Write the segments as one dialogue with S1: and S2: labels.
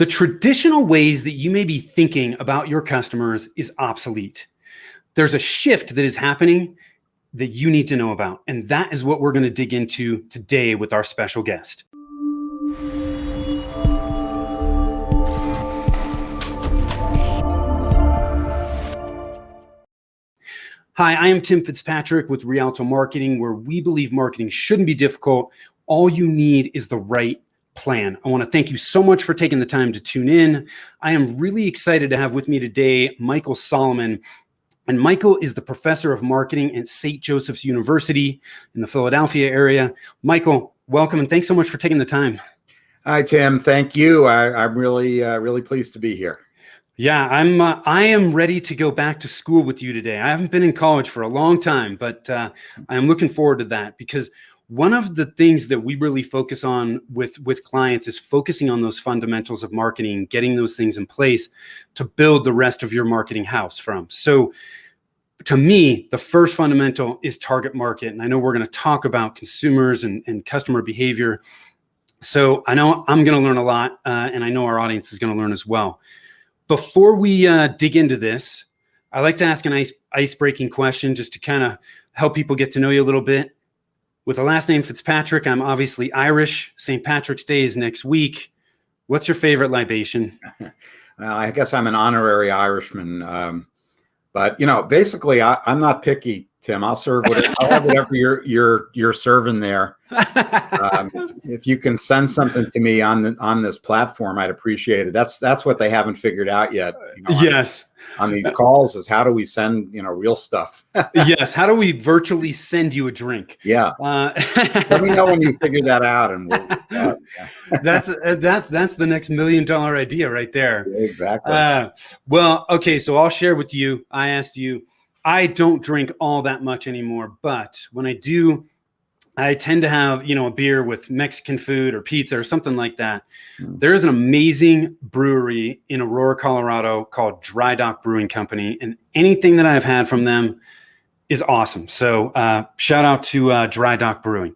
S1: The traditional ways that you may be thinking about your customers is obsolete. There's a shift that is happening that you need to know about. And that is what we're going to dig into today with our special guest. Hi, I am Tim Fitzpatrick with Rialto Marketing, where we believe marketing shouldn't be difficult. All you need is the right plan. I want to thank you so much for taking the time to tune in. I am really excited to have with me today Michael Solomon. And Michael is the professor of marketing at St. Joseph's University in the Philadelphia area. Michael, welcome, and thanks so much for taking the time.
S2: Hi, Tim. Thank you. I'm really pleased to be here.
S1: Yeah, I am ready to go back to school with you today. I haven't been in college for a long time, but I am looking forward to that, because one of the things that we really focus on with clients is focusing on those fundamentals of marketing, getting those things in place to build the rest of your marketing house from. So to me, the first fundamental is target market. And I know we're going to talk about consumers and customer behavior. So I know I'm going to learn a lot, and I know our audience is going to learn as well. Before we dig into this, I like to ask an ice-breaking question just to kind of help people get to know you a little bit. With the last name Fitzpatrick, I'm obviously Irish. St. Patrick's Day is next week. What's your favorite libation?
S2: Well, I guess I'm an honorary Irishman, but basically, I'm not picky, Tim. I'll serve whatever. I'll have whatever you're serving there. If you can send something to me on this platform, I'd appreciate it. That's what they haven't figured out yet.
S1: Yes.
S2: On these calls is how do we send real stuff?
S1: Yes. How do we virtually send you a drink?
S2: Yeah. Let me know when you figure that out, and we'll.
S1: That's the next $1 million idea right there.
S2: Exactly.
S1: Well, okay. So I'll share with you. I asked you. I don't drink all that much anymore, but when I do, I tend to have, a beer with Mexican food or pizza or something like that. There is an amazing brewery in Aurora, Colorado called Dry Dock Brewing Company, and anything that I've had from them is awesome. So shout out to Dry Dock Brewing.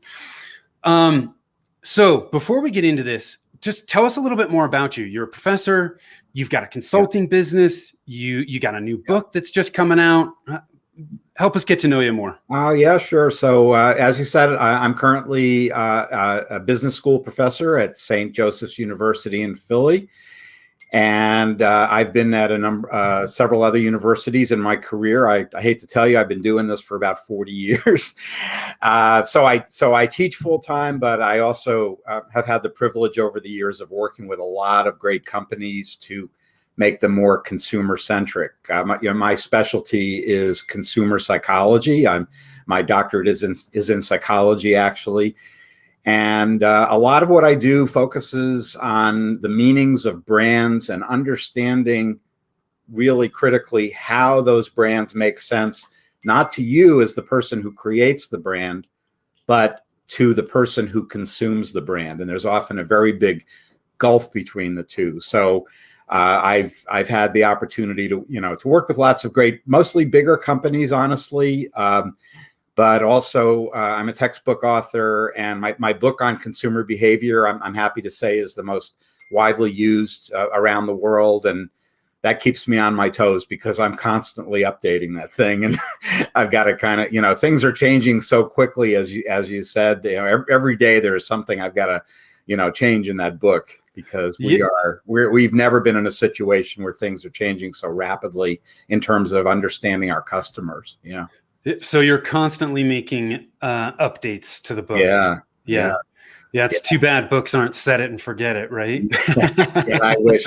S1: So before we get into this, just tell us a little bit more about you. You're a professor. You've got a consulting business. You got a new book that's just coming out. Help us get to know you more.
S2: Yeah, sure. So as you said, I'm currently a business school professor at St. Joseph's University in Philly. And I've been at several other universities in my career. I hate to tell you, I've been doing this for about 40 years. So I teach full time, but I also have had the privilege over the years of working with a lot of great companies to make them more consumer centric. My specialty is consumer psychology. My doctorate is in psychology, actually. And a lot of what I do focuses on the meanings of brands and understanding really critically how those brands make sense, not to you as the person who creates the brand, but to the person who consumes the brand. And there's often a very big gulf between the two. So I've had the opportunity to work with lots of great, mostly bigger companies, honestly. But also, I'm a textbook author, and my book on consumer behavior, I'm happy to say, is the most widely used around the world. And that keeps me on my toes because I'm constantly updating that thing. And I've got to kind of, things are changing so quickly, as you said, every day there is something I've got to, change in that book, because we've never been in a situation where things are changing so rapidly in terms of understanding our customers. Yeah.
S1: So you're constantly making updates to the book.
S2: Yeah.
S1: It's too bad books aren't set it and forget it, right?
S2: Yeah, I wish.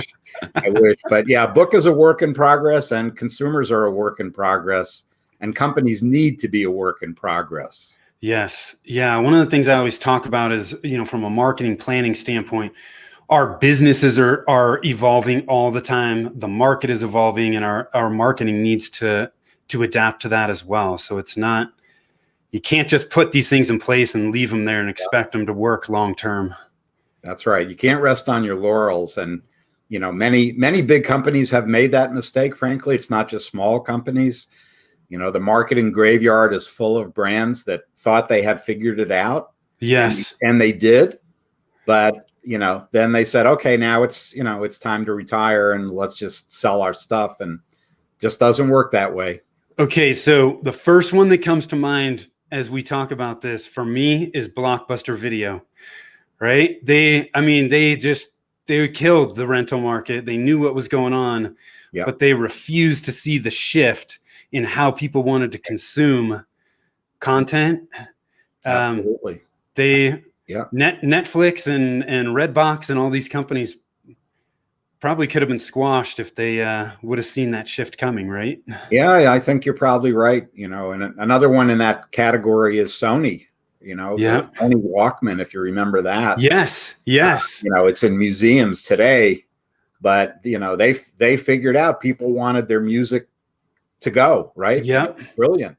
S2: But yeah, book is a work in progress, and consumers are a work in progress, and companies need to be a work in progress.
S1: Yes. Yeah. One of the things I always talk about is, from a marketing planning standpoint, our businesses are evolving all the time. The market is evolving, and our marketing needs to adapt to that as well. So you can't just put these things in place and leave them there and expect them to work long term.
S2: That's right. You can't rest on your laurels. And, many big companies have made that mistake. Frankly, it's not just small companies. The marketing graveyard is full of brands that thought they had figured it out.
S1: Yes.
S2: And they did. But, then they said, okay, now it's time to retire and let's just sell our stuff, and just doesn't work that way.
S1: Okay, so the first one that comes to mind as we talk about this for me is Blockbuster Video, right? They killed the rental market. They knew what was going on, but they refused to see the shift in how people wanted to consume content.
S2: Absolutely.
S1: Netflix and Redbox and all these companies probably could have been squashed if they would have seen that shift coming, right?
S2: Yeah, I think you're probably right. And another one in that category is Sony. The Sony Walkman, if you remember that.
S1: Yes.
S2: It's in museums today, but they figured out people wanted their music to go, right?
S1: Yeah,
S2: brilliant.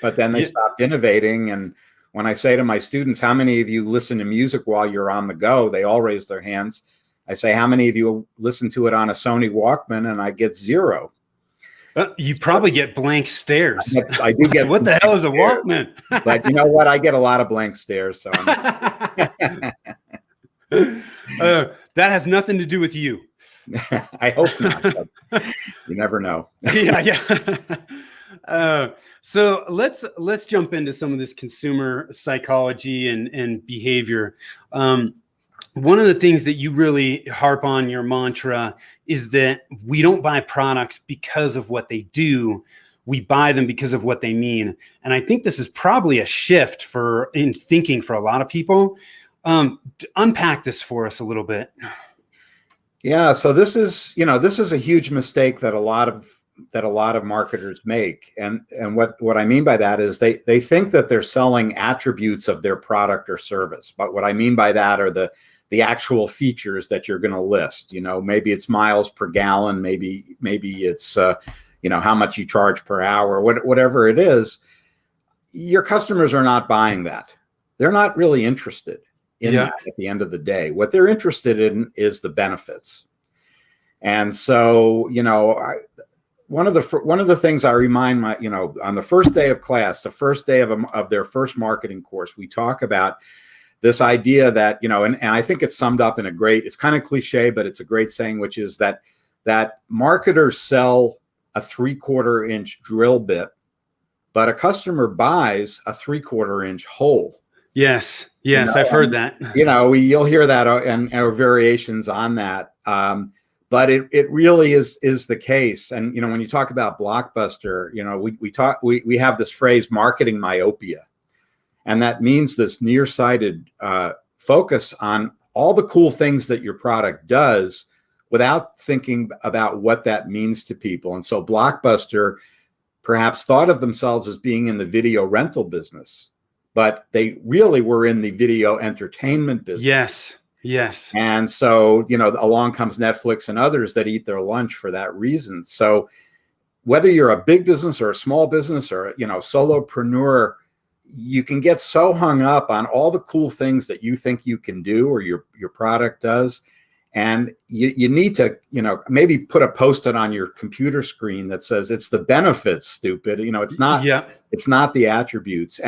S2: But then they stopped innovating. And when I say to my students, how many of you listen to music while you're on the go? They all raise their hands. I say, how many of you listen to it on a Sony Walkman? And I get 0.
S1: You probably get blank stares.
S2: I do get.
S1: What the hell is a Walkman?
S2: But you know what? I get a lot of blank stares. So
S1: that has nothing to do with you.
S2: I hope not. But you never know.
S1: Yeah. So let's jump into some of this consumer psychology and behavior. One of the things that you really harp on, your mantra, is that we don't buy products because of what they do. We buy them because of what they mean. And I think this is probably a shift in thinking for a lot of people. Unpack this for us a little bit.
S2: Yeah. So this is a huge mistake that a lot of marketers make. And what I mean by that is they think that they're selling attributes of their product or service. But what I mean by that are the actual features that you're going to list. Maybe it's miles per gallon, maybe it's how much you charge per hour, whatever it is. Your customers are not buying that. They're not really interested in that at the end of the day. What they're interested in is the benefits. And so, one of the things I remind on the first day of class, the first day of their first marketing course, we talk about this idea that, and I think it's summed up in it's kind of cliche, but it's a great saying, which is that marketers sell a 3/4 inch drill bit, but a customer buys a 3/4 inch hole.
S1: Yes. I've heard that.
S2: You'll hear that and variations on that. But it really is the case. And, when you talk about Blockbuster, we have this phrase, marketing myopia. And that means this nearsighted focus on all the cool things that your product does without thinking about what that means to people. And so Blockbuster perhaps thought of themselves as being in the video rental business, but they really were in the video entertainment business.
S1: Yes.
S2: And so, along comes Netflix and others that eat their lunch for that reason. So whether you're a big business or a small business or, solopreneur, you can get so hung up on all the cool things that you think you can do or your product does. And you need to, maybe put a Post-it on your computer screen that says it's the benefits, stupid. It's not the attributes.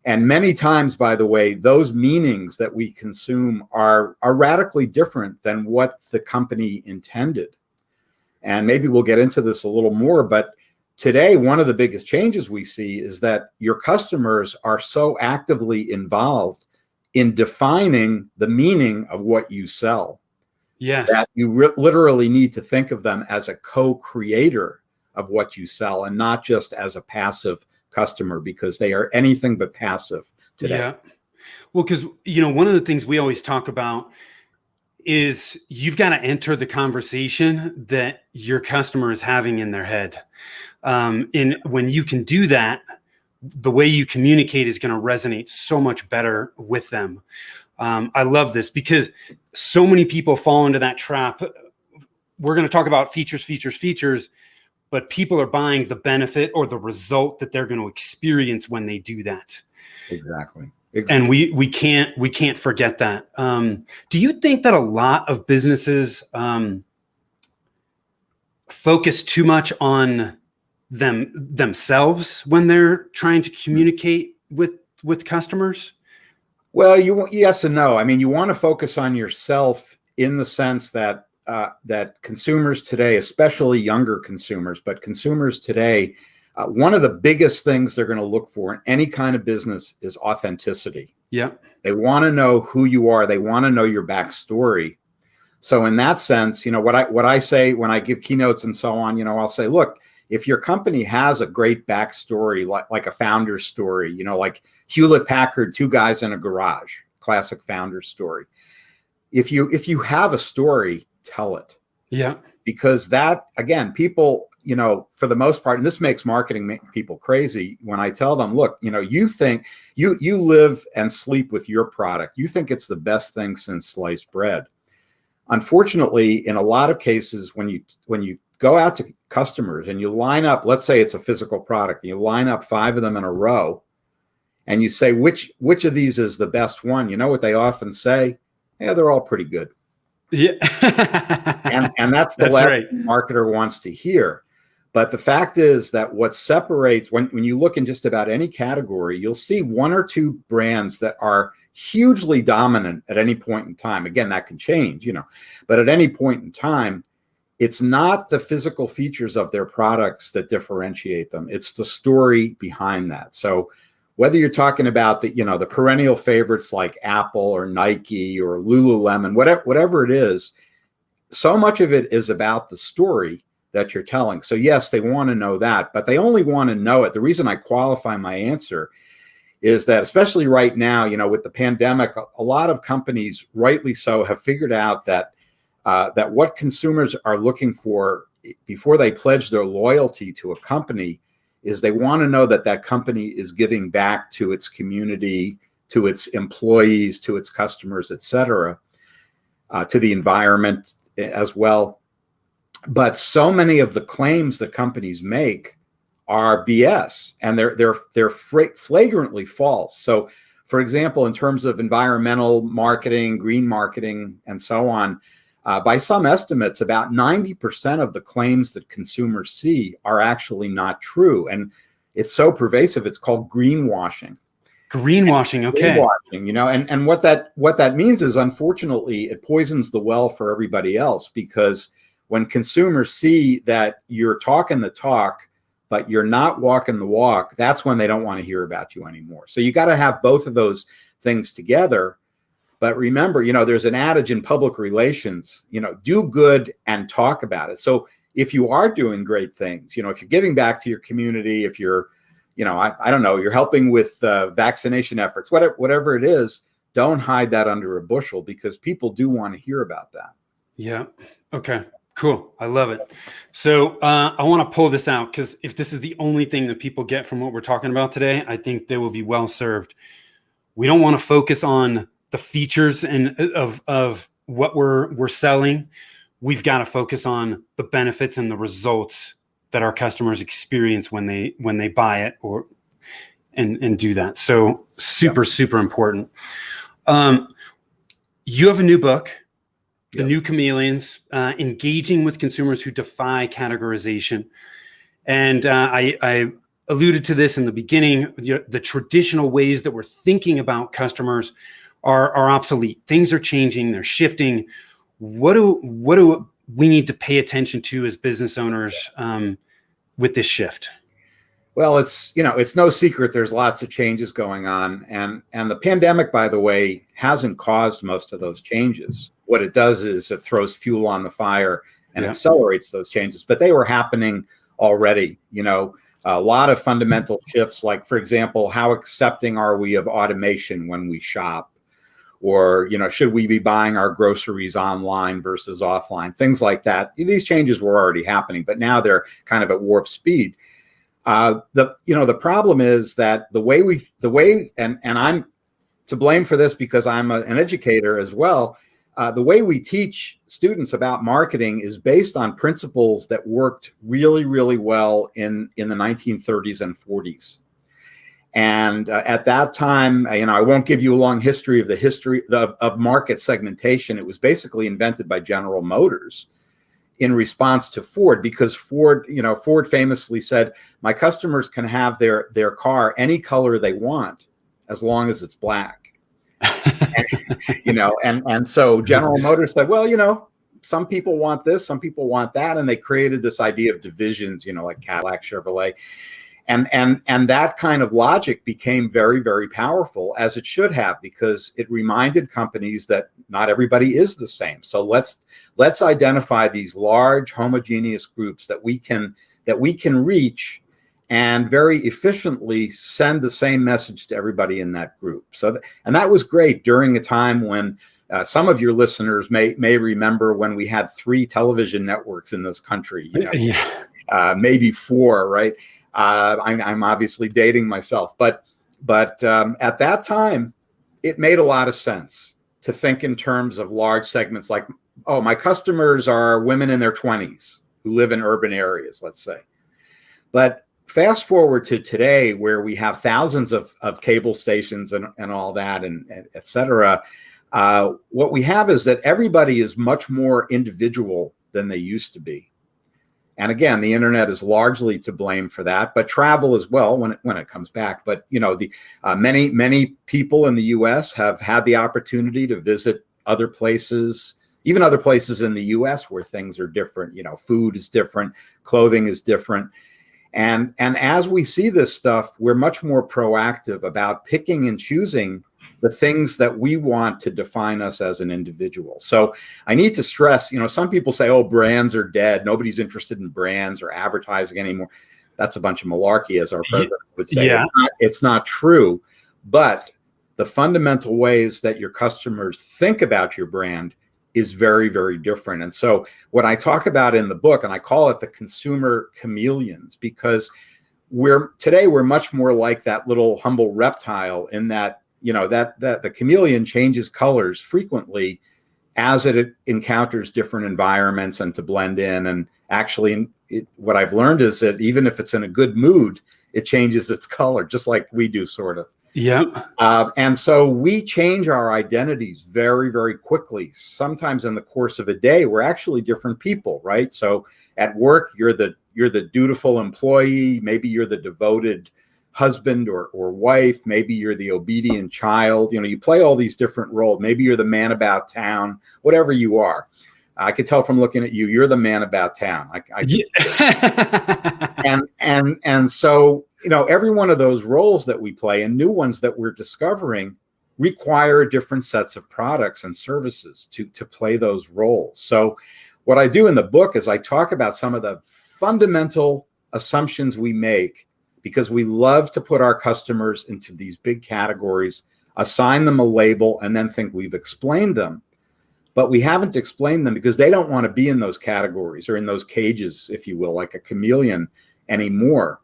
S2: And many times, by the way, those meanings that we consume are radically different than what the company intended. And maybe we'll get into this a little more, but today, one of the biggest changes we see is that your customers are so actively involved in defining the meaning of what you sell.
S1: Yes.
S2: That you literally need to think of them as a co-creator of what you sell and not just as a passive customer, because they are anything but passive today.
S1: Yeah. Well, because, one of the things we always talk about is you've got to enter the conversation that your customer is having in their head. And when you can do that, the way you communicate is going to resonate so much better with them. I love this because so many people fall into that trap. We're going to talk about features, but people are buying the benefit or the result that they're going to experience when they do that.
S2: Exactly.
S1: And we can't forget that. Do you think that a lot of businesses focus too much on themselves when they're trying to communicate with customers?
S2: Well, yes and no. I mean, you want to focus on yourself in the sense that that consumers today, especially younger consumers, but consumers today, one of the biggest things they're going to look for in any kind of business is authenticity.
S1: Yeah.
S2: They want to know who you are. They want to know your backstory. So in that sense, what I say when I give keynotes and so on, I'll say, look, if your company has a great backstory, like a founder's story, like Hewlett Packard, two guys in a garage, classic founder's story. If you have a story, tell it.
S1: Yeah.
S2: Because that, again, people, for the most part, and this makes marketing people crazy when I tell them, look, you think you live and sleep with your product. You think it's the best thing since sliced bread. Unfortunately, in a lot of cases, when you go out to customers and you line up, let's say it's a physical product, and you line up 5 of them in a row, and you say, which of these is the best one? You know what they often say? Yeah, they're all pretty good.
S1: Yeah.
S2: and that's the last thing a marketer wants to hear. But the fact is that what separates, when you look in just about any category, you'll see 1 or 2 brands that are hugely dominant at any point in time. Again, that can change, but at any point in time, it's not the physical features of their products that differentiate them. It's the story behind that. So whether you're talking about the perennial favorites like Apple or Nike or Lululemon, whatever it is, so much of it is about the story that you're telling. So yes, they want to know that, but they only want to know it. The reason I qualify my answer is that, especially right now, with the pandemic, a lot of companies, rightly so, have figured out that that what consumers are looking for before they pledge their loyalty to a company is they want to know that that company is giving back to its community, to its employees, to its customers, et cetera, to the environment as well. But so many of the claims that companies make are BS, and they're flagrantly false. So, for example, in terms of environmental marketing, green marketing, and so on, by some estimates, about 90% of the claims that consumers see are actually not true, and it's so pervasive. It's called greenwashing.
S1: Greenwashing, okay.
S2: Greenwashing, and what that means is, unfortunately, it poisons the well for everybody else, because when consumers see that you're talking the talk, but you're not walking the walk, that's when they don't want to hear about you anymore. So you got to have both of those things together. But remember, there's an adage in public relations, do good and talk about it. So if you are doing great things, if you're giving back to your community, if you're, I don't know, you're helping with vaccination efforts, whatever it is, don't hide that under a bushel, because people do want to hear about that.
S1: Yeah. Okay. Cool. I love it. So I want to pull this out, because if this is the only thing that people get from what we're talking about today, I think they will be well served. We don't want to focus on the features and of what we're selling. We've got to focus on the benefits and the results that our customers experience when they buy it and do that. So super important. You have a new book, The
S2: Yes.
S1: New Chameleons, engaging with consumers who defy categorization. And I alluded to this in the beginning. The traditional ways that we're thinking about customers are obsolete. Things are changing. They're shifting. What do we need to pay attention to as business owners with this shift?
S2: Well, it's no secret there's lots of changes going on, and the pandemic, by the way, hasn't caused most of those changes. What it does is it throws fuel on the fire and accelerates those changes, but they were happening already. A lot of fundamental shifts, like, for example, how accepting are we of automation when we shop? Or, should we be buying our groceries online versus offline? Things like that. These changes were already happening, but now they're kind of at warp speed. The problem is that the way, and I'm to blame for this because I'm an educator as well. The way we teach students about marketing is based on principles that worked really, really well in the 1930s and 40s. And at that time, I won't give you a long history of market segmentation. It was basically invented by General Motors in response to Ford, because Ford famously said, my customers can have their car any color they want as long as it's black. And so General Motors said, well, some people want this, some people want that, and they created this idea of divisions, like Cadillac, Chevrolet, and that kind of logic became very, very powerful, as it should have, because it reminded companies that not everybody is the same. So let's identify these large homogeneous groups that we can reach and very efficiently send the same message to everybody in that group. And that was great during a time when some of your listeners may remember when we had 3 television networks in this country, maybe 4, right? I'm obviously dating myself, but at that time, it made a lot of sense to think in terms of large segments like, oh, my customers are women in their 20s who live in urban areas, let's say. But fast forward to today, where we have thousands of cable stations and all that, and et cetera. What we have is that everybody is much more individual than they used to be. And again, the internet is largely to blame for that, but travel as well when it comes back. But many people in the U.S. have had the opportunity to visit other places, even other places in the U.S. where things are different. Food is different, clothing is different. And as we see this stuff, we're much more proactive about picking and choosing the things that we want to define us as an individual. So I need to stress, some people say, oh, brands are dead. Nobody's interested in brands or advertising anymore. That's a bunch of malarkey, as our president would say.
S1: Yeah.
S2: It's not true. But the fundamental ways that your customers think about your brand is very, very different. And so what I talk about in the book, and I call it the Consumer Chameleons, because today we're much more like that little humble reptile, in that that the chameleon changes colors frequently as it encounters different environments and to blend in. And actually, what I've learned is that even if it's in a good mood, it changes its color, just like we do, sort of.
S1: Yeah.
S2: And so we change our identities very, very quickly. Sometimes in the course of a day, we're actually different people, right? So at work, you're the dutiful employee. Maybe you're the devoted husband or wife. Maybe you're the obedient child. You play all these different roles. Maybe you're the man about town, whatever you are. I could tell from looking at you, you're the man about town. And so, every one of those roles that we play, and new ones that we're discovering, require different sets of products and services to play those roles. So what I do in the book is I talk about some of the fundamental assumptions we make, because we love to put our customers into these big categories, assign them a label, and then think we've explained them. But we haven't explained them because they don't want to be in those categories or in those cages, if you will, like a chameleon anymore.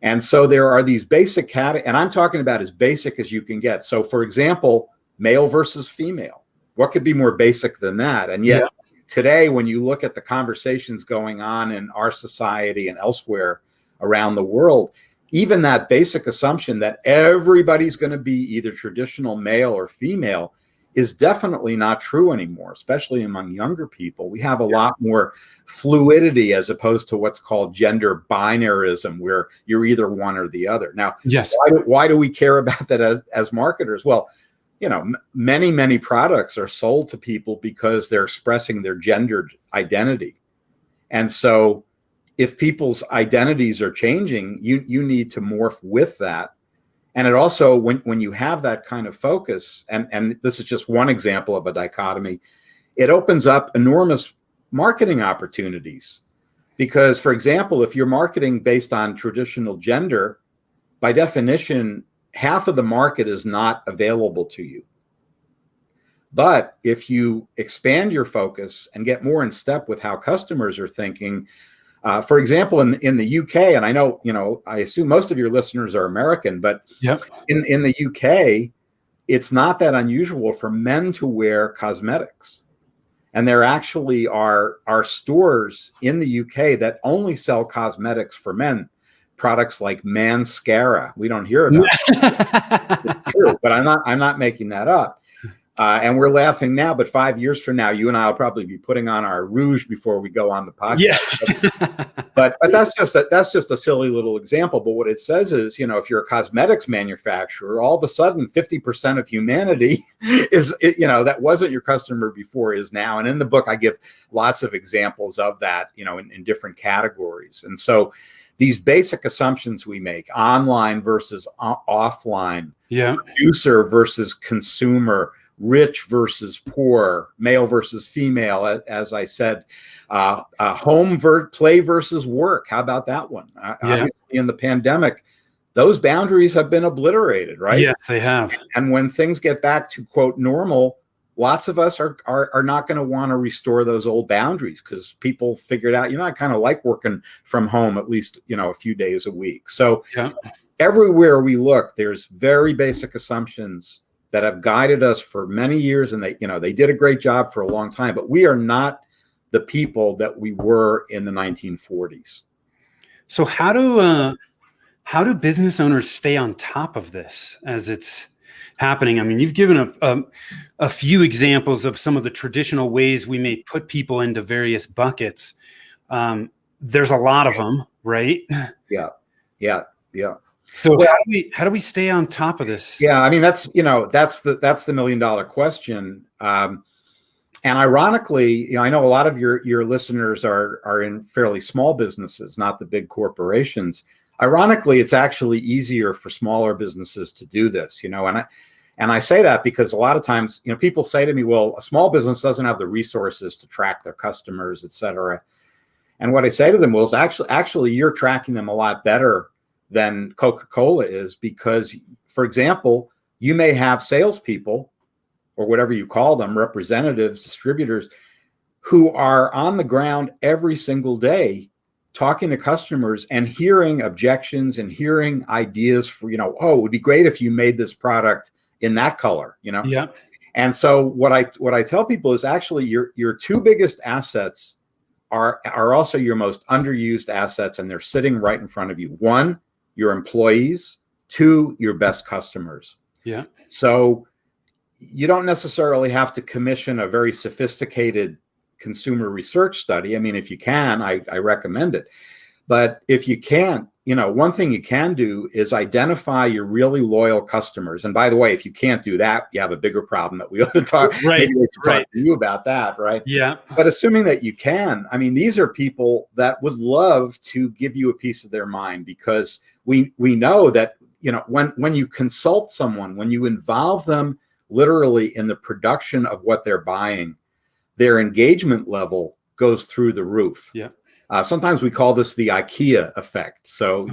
S2: And so there are these basic categories, and I'm talking about as basic as you can get. So for example, male versus female. What could be more basic than that? And yet today, when you look at the conversations going on in our society and elsewhere around the world, even that basic assumption that everybody's going to be either traditional male or female is definitely not true anymore, especially among younger people. We have a lot more fluidity as opposed to what's called gender binarism, where you're either one or the other. Now,
S1: yes.
S2: Why do we care about that as marketers? Well, many products are sold to people because they're expressing their gendered identity. And so if people's identities are changing, you need to morph with that. And it also, when you have that kind of focus, and this is just one example of a dichotomy, it opens up enormous marketing opportunities. Because, for example, if you're marketing based on traditional gender, by definition, half of the market is not available to you. But if you expand your focus and get more in step with how customers are thinking, for example, in the UK, and I know, I assume most of your listeners are American, but in the UK, it's not that unusual for men to wear cosmetics. And there actually are stores in the UK that only sell cosmetics for men, products like Manscara. We don't hear about it. It's true, but I'm not making that up. And we're laughing now, but 5 years from now, you and I will probably be putting on our rouge before we go on the podcast.
S1: Yeah.
S2: But that's just a silly little example. But what it says is, if you're a cosmetics manufacturer, all of a sudden 50% of humanity is, that wasn't your customer before, is now. And in the book, I give lots of examples of that, in different categories. And so these basic assumptions we make, online versus offline, producer versus consumer, rich versus poor, male versus female, as I said, play versus work. How about that one? Obviously, in the pandemic, those boundaries have been obliterated, right?
S1: Yes, they have.
S2: And when things get back to, quote, normal, lots of us are not going to want to restore those old boundaries, because people figured out, I kind of like working from home at least, a few days a week. So everywhere we look, there's very basic assumptions that have guided us for many years, and they did a great job for a long time, but we are not the people that we were in the 1940s.
S1: So how do business owners stay on top of this as it's happening? I mean, you've given a few examples of some of the traditional ways we may put people into various buckets. There's a lot of them, right?
S2: Yeah.
S1: So how do we stay on top of this?
S2: Yeah, I mean, that's the $1 million question. And ironically, I know a lot of your listeners are in fairly small businesses, not the big corporations. Ironically, it's actually easier for smaller businesses to do this, and I say that because a lot of times, people say to me, well, a small business doesn't have the resources to track their customers, et cetera. And what I say to them was, actually, you're tracking them a lot better than Coca-Cola is, because, for example, you may have salespeople, or whatever you call them, representatives, distributors, who are on the ground every single day talking to customers and hearing objections and hearing ideas for, oh, it would be great if you made this product in that color,
S1: Yeah.
S2: And so what I tell people is, actually your two biggest assets are also your most underused assets, and they're sitting right in front of you. One, your employees. Two, your best customers.
S1: Yeah.
S2: So you don't necessarily have to commission a very sophisticated consumer research study. I mean, if you can, I recommend it. But if you can't, one thing you can do is identify your really loyal customers. And by the way, if you can't do that, you have a bigger problem that we ought to talk.
S1: Right.
S2: Maybe we should talk to you about that, right?
S1: Yeah.
S2: But assuming that you can, I mean, these are people that would love to give you a piece of their mind, because we know that, when you consult someone, when you involve them literally in the production of what they're buying, their engagement level goes through the roof.
S1: Yeah.
S2: Sometimes we call this the Ikea effect. So,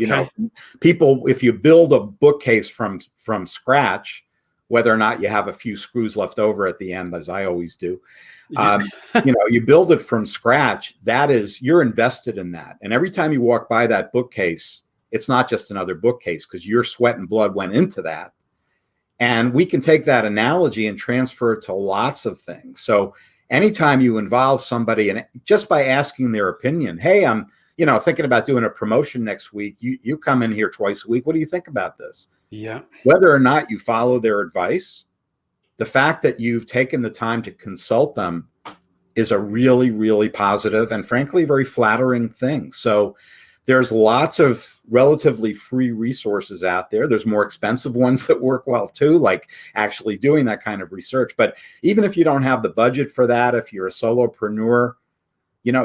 S2: people, if you build a bookcase from scratch, whether or not you have a few screws left over at the end, as I always do, you build it from scratch, you're invested in that. And every time you walk by that bookcase, it's not just another bookcase, because your sweat and blood went into that. And we can take that analogy and transfer it to lots of things. So anytime you involve somebody, and just by asking their opinion, hey, I'm, thinking about doing a promotion next week. You come in here twice a week. What do you think about this?
S1: Yeah.
S2: Whether or not you follow their advice, the fact that you've taken the time to consult them is a really, really positive and frankly, very flattering thing. So there's lots of relatively free resources out there. There's more expensive ones that work well too, like actually doing that kind of research. But even if you don't have the budget for that, if you're a solopreneur,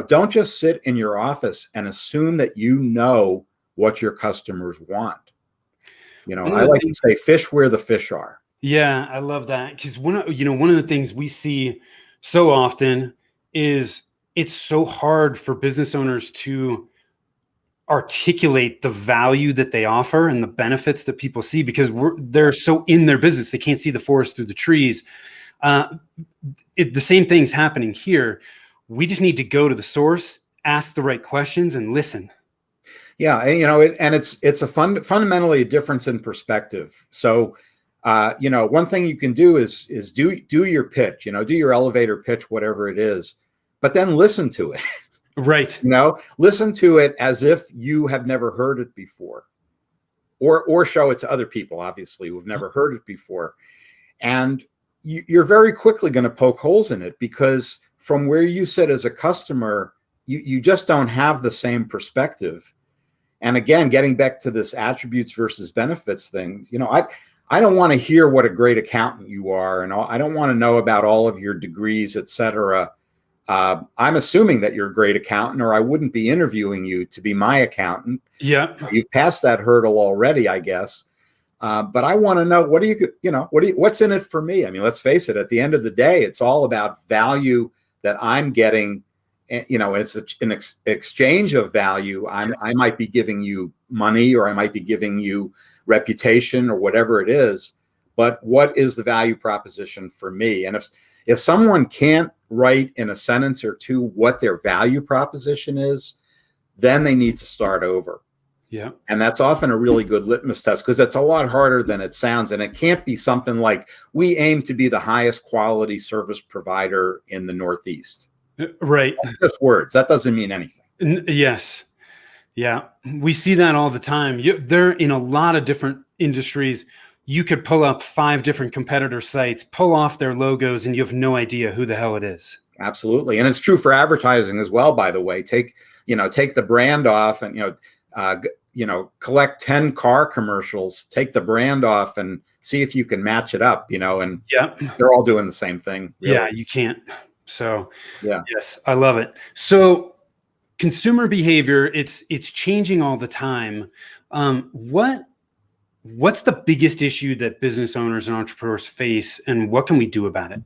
S2: don't just sit in your office and assume that you know what your customers want. I like to say, fish where the fish are.
S1: Yeah, I love that, because one of the things we see so often is it's so hard for business owners to articulate the value that they offer and the benefits that people see, because they're so in their business, they can't see the forest through the trees. The same thing's happening here. We just need to go to the source, ask the right questions, and listen.
S2: Yeah, and it's a fundamentally a difference in perspective. So, one thing you can do is do your pitch, do your elevator pitch, whatever it is, but then listen to it.
S1: Right.
S2: Listen to it as if you have never heard it before, or show it to other people, obviously, who have never heard it before. And, you're very quickly going to poke holes in it, because from where you sit as a customer, you just don't have the same perspective. And again, getting back to this attributes versus benefits thing, I don't want to hear what a great accountant you are, and I don't want to know about all of your degrees, et cetera. I'm assuming that you're a great accountant, or I wouldn't be interviewing you to be my accountant.
S1: Yeah.
S2: You've passed that hurdle already, I guess. But I want to know, what's in it for me? I mean, let's face it, at the end of the day, it's all about value that I'm getting. It's an exchange of value. I might be giving you money, or I might be giving you reputation, or whatever it is. But what is the value proposition for me? And if someone can't write in a sentence or two what their value proposition is, then they need to start over.
S1: Yeah.
S2: And that's often a really good litmus test, because it's a lot harder than it sounds. And it can't be something like, we aim to be the highest quality service provider in the Northeast.
S1: Right.
S2: That's just words. That doesn't mean anything.
S1: Yes. Yeah. We see that all the time. They're in a lot of different industries. You could pull up 5 different competitor sites, pull off their logos, and you have no idea who the hell it is.
S2: Absolutely. And it's true for advertising as well, by the way. Take the brand off, and, collect 10 car commercials, take the brand off, and see if you can match it up, and they're all doing the same thing. Really.
S1: Yeah, you can't. So
S2: yeah.
S1: Yes, I love it. So consumer behavior, it's changing all the time. What's the biggest issue that business owners and entrepreneurs face, and what can we do about it?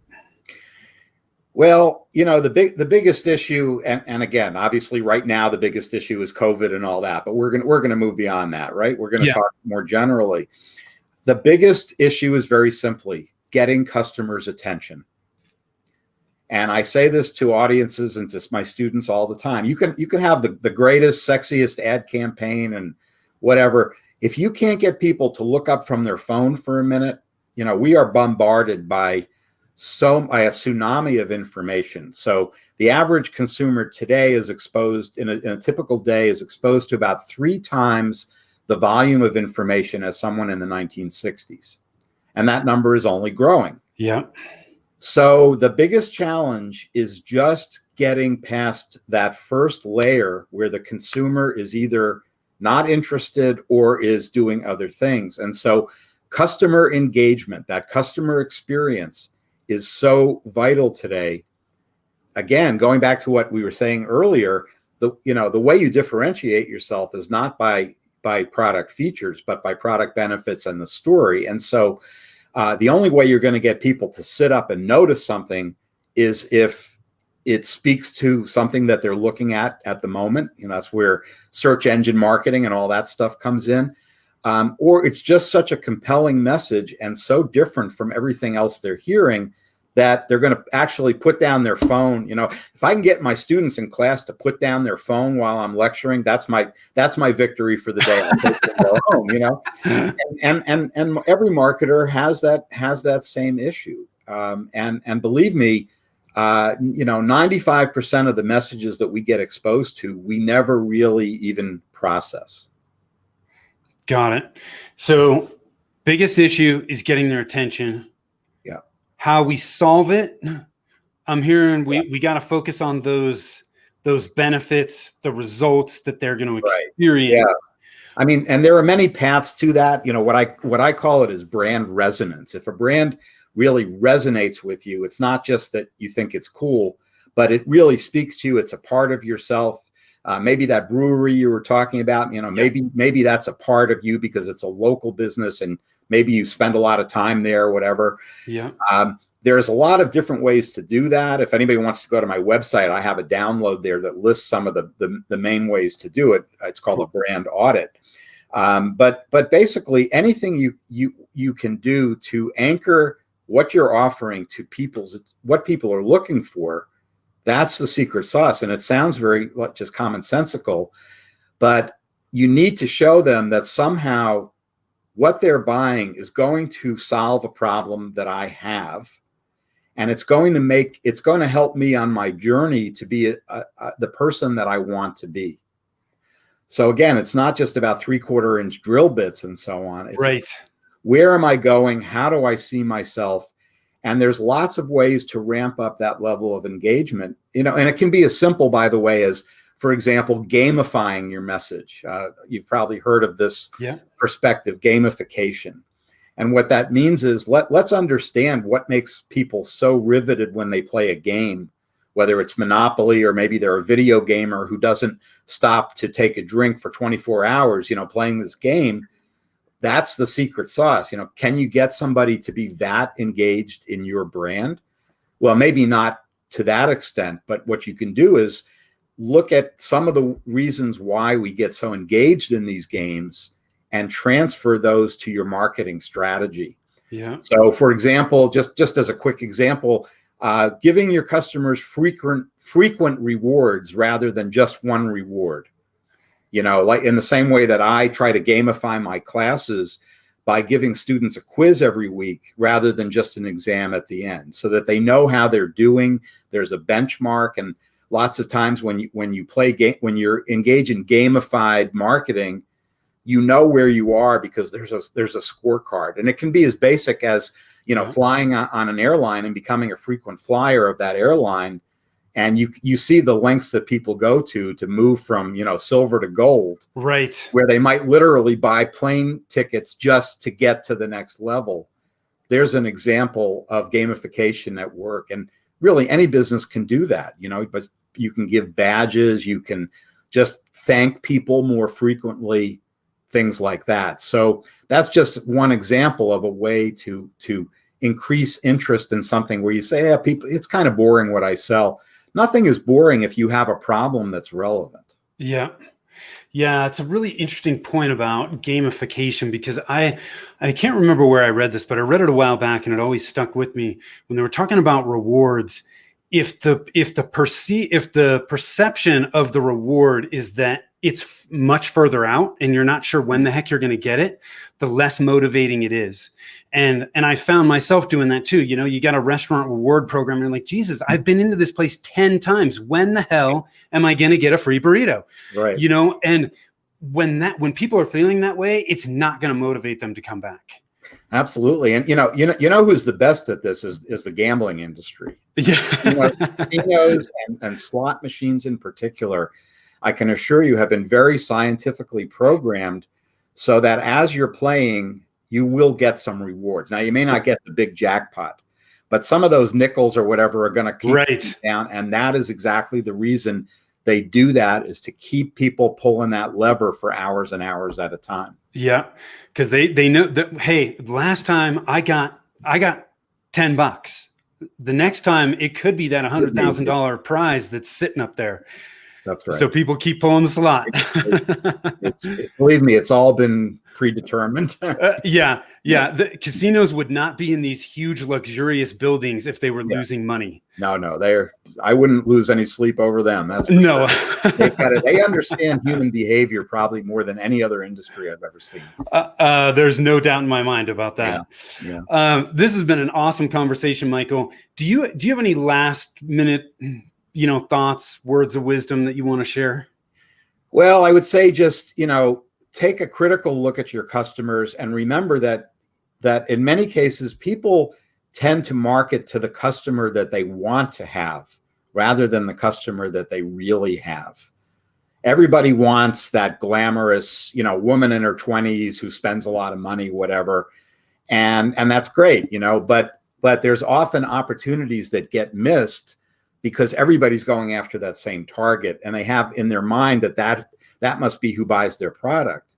S2: Well, the biggest issue, and again, obviously right now, the biggest issue is COVID and all that, but we're going to move beyond that, right? We're going to talk more generally. The biggest issue is very simply getting customers' attention. And I say this to audiences and to my students all the time. You can have the greatest, sexiest ad campaign and whatever. If you can't get people to look up from their phone for a minute, we are bombarded by a tsunami of information. So the average consumer today is exposed in a typical day is exposed to about 3 times the volume of information as someone in the 1960s. And that number is only growing.
S1: Yeah.
S2: So the biggest challenge is just getting past that first layer where the consumer is either not interested or is doing other things. And so customer engagement, that customer experience, is so vital today. Again, going back to what we were saying earlier, the way you differentiate yourself is not by product features, but by product benefits and the story. And so the only way you're going to get people to sit up and notice something is if it speaks to something that they're looking at the moment. That's where search engine marketing and all that stuff comes in. Or it's just such a compelling message and so different from everything else they're hearing that they're going to actually put down their phone. If I can get my students in class to put down their phone while I'm lecturing, that's my victory for the day. I take them go home, and every marketer has that same issue. And believe me, 95% of the messages that we get exposed to, we never really even process.
S1: Got it. So biggest issue is getting their attention.
S2: Yeah.
S1: How we solve it, I'm hearing we got to focus on those benefits, the results that they're going to experience.
S2: Yeah. I mean, and there are many paths to that. What I call it is brand resonance. If a brand really resonates with you, it's not just that you think it's cool, but it really speaks to you. It's a part of yourself. Maybe that brewery you were talking about, maybe that's a part of you because it's a local business and maybe you spend a lot of time there, whatever.
S1: Yeah.
S2: There's a lot of different ways to do that. If anybody wants to go to my website, I have a download there that lists some of the main ways to do it. It's called a brand audit. But basically anything you can do to anchor what you're offering to what people are looking for, that's the secret sauce. And it sounds very just commonsensical, but you need to show them that somehow what they're buying is going to solve a problem that I have. And it's going to help me on my journey to be the person that I want to be. So again, it's not just about 3/4 inch drill bits and so on. It's
S1: right.
S2: Where am I going? How do I see myself? And there's lots of ways to ramp up that level of engagement, and it can be as simple, by the way, as, for example, gamifying your message. You've probably heard of this perspective, gamification. And what that means is let's understand what makes people so riveted when they play a game, whether it's Monopoly or maybe they're a video gamer who doesn't stop to take a drink for 24 hours, playing this game. That's the secret sauce. Can you get somebody to be that engaged in your brand? Well, maybe not to that extent, but what you can do is look at some of the reasons why we get so engaged in these games and transfer those to your marketing strategy.
S1: Yeah. So,
S2: for example, just as a quick example, giving your customers frequent rewards rather than just one reward. Like in the same way that I try to gamify my classes by giving students a quiz every week rather than just an exam at the end, so that they know how they're doing. There's a benchmark, and lots of times when you're engaged in gamified marketing, where you are because there's a scorecard, and it can be as basic as flying on an airline and becoming a frequent flyer of that airline. And you see the lengths that people go to move from, silver to gold,
S1: right?
S2: Where they might literally buy plane tickets just to get to the next level. There's an example of gamification at work. And really any business can do that, but you can give badges, you can just thank people more frequently, things like that. So that's just one example of a way to increase interest in something where you say, yeah, people, it's kind of boring what I sell. Nothing is boring if you have a problem that's relevant.
S1: Yeah. Yeah, it's a really interesting point about gamification, because I can't remember where I read this, but I read it a while back and it always stuck with me when they were talking about rewards. If the perception of the reward is that it's much further out and you're not sure when the heck you're going to get it, the less motivating it is. And I found myself doing that too. You got a restaurant reward program and you're like, Jesus, I've been into this place 10 times. When the hell am I going to get a free burrito?
S2: Right.
S1: And when people are feeling that way, it's not going to motivate them to come back.
S2: Absolutely. And who's the best at this is the gambling industry.
S1: Yeah.
S2: Casinos and slot machines in particular, I can assure you, have been very scientifically programmed so that as you're playing, you will get some rewards. Now, you may not get the big jackpot, but some of those nickels or whatever are going to keep you down. And that is exactly the reason they do that, is to keep people pulling that lever for hours and hours at a time.
S1: Yeah, because they know that, hey, last time I got $10. The next time it could be that $100,000 prize that's sitting up there.
S2: That's right.
S1: So people keep pulling the slot.
S2: Believe me, it's all been predetermined.
S1: Yeah. The casinos would not be in these huge, luxurious buildings if they were losing money.
S2: No, I wouldn't lose any sleep over them. That's for sure. They understand human behavior probably more than any other industry I've ever seen.
S1: There's no doubt in my mind about that.
S2: Yeah.
S1: This has been an awesome conversation, Michael. Do you have any last minute thoughts, words of wisdom that you want to share?
S2: Well, I would say just, take a critical look at your customers and remember that in many cases, people tend to market to the customer that they want to have rather than the customer that they really have. Everybody wants that glamorous, woman in her 20s who spends a lot of money, whatever. And that's great, but there's often opportunities that get missed because everybody's going after that same target, and they have in their mind that must be who buys their product.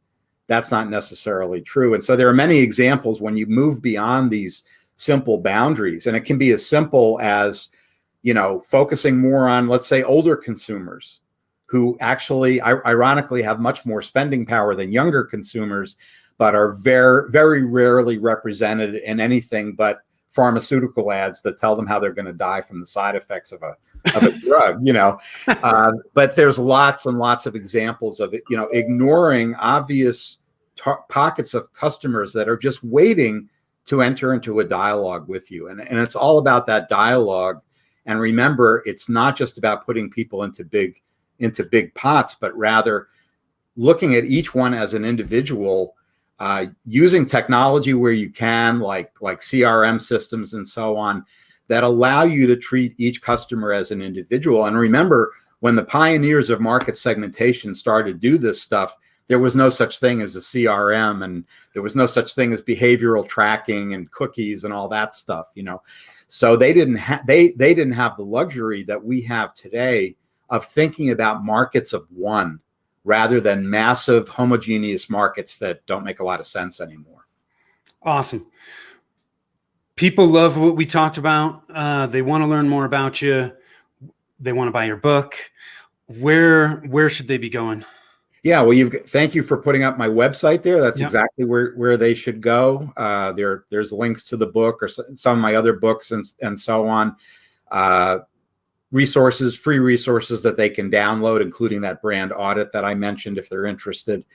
S2: That's not necessarily true. And so there are many examples when you move beyond these simple boundaries, and it can be as simple as, focusing more on, let's say, older consumers who actually ironically have much more spending power than younger consumers, but are very, very rarely represented in anything but pharmaceutical ads that tell them how they're going to die from the side effects of a drug, but there's lots and lots of examples of it, ignoring obvious pockets of customers that are just waiting to enter into a dialogue with you. And it's all about that dialogue. And remember, it's not just about putting people into big pots, but rather looking at each one as an individual, using technology where you can, like CRM systems and so on, that allow you to treat each customer as an individual. And remember, when the pioneers of market segmentation started to do this stuff, there was no such thing as a CRM, and there was no such thing as behavioral tracking and cookies and all that stuff, you know. So they didn't have the luxury that we have today of thinking about markets of one rather than massive homogeneous markets that don't make a lot of sense anymore.
S1: Awesome. People love what we talked about. They want to learn more about you. They want to buy your book. Where should they be going?
S2: Yeah, well, thank you for putting up my website there. That's
S1: Yep.
S2: exactly where they should go. There's links to the book or some of my other books and so on. Resources, free resources that they can download, including that brand audit that I mentioned if they're interested.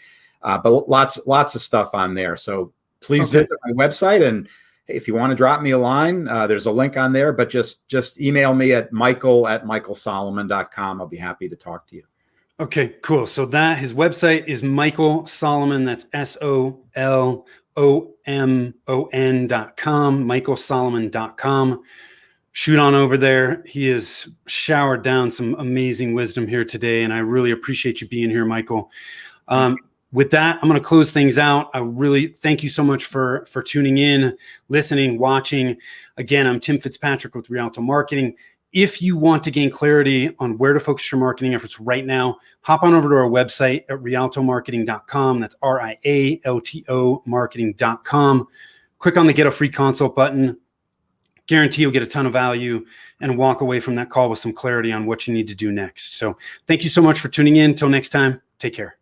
S2: But lots of stuff on there. So please visit my website, and if you want to drop me a line, there's a link on there. But just email me at michael@michaelsolomon.com. I'll be happy to talk to you.
S1: Okay, cool. So his website is Michael Solomon. That's SOLOMON.com, michaelsolomon.com. Shoot on over there. He has showered down some amazing wisdom here today, and I really appreciate you being here, Michael. With that, I'm going to close things out. I really thank you so much for tuning in, listening, watching. Again, I'm Tim Fitzpatrick with Rialto Marketing. If you want to gain clarity on where to focus your marketing efforts right now, hop on over to our website at rialtomarketing.com. That's RIALTO marketing.com. Click on the Get a Free Consult button. Guarantee you'll get a ton of value and walk away from that call with some clarity on what you need to do next. So thank you so much for tuning in. Till next time, take care.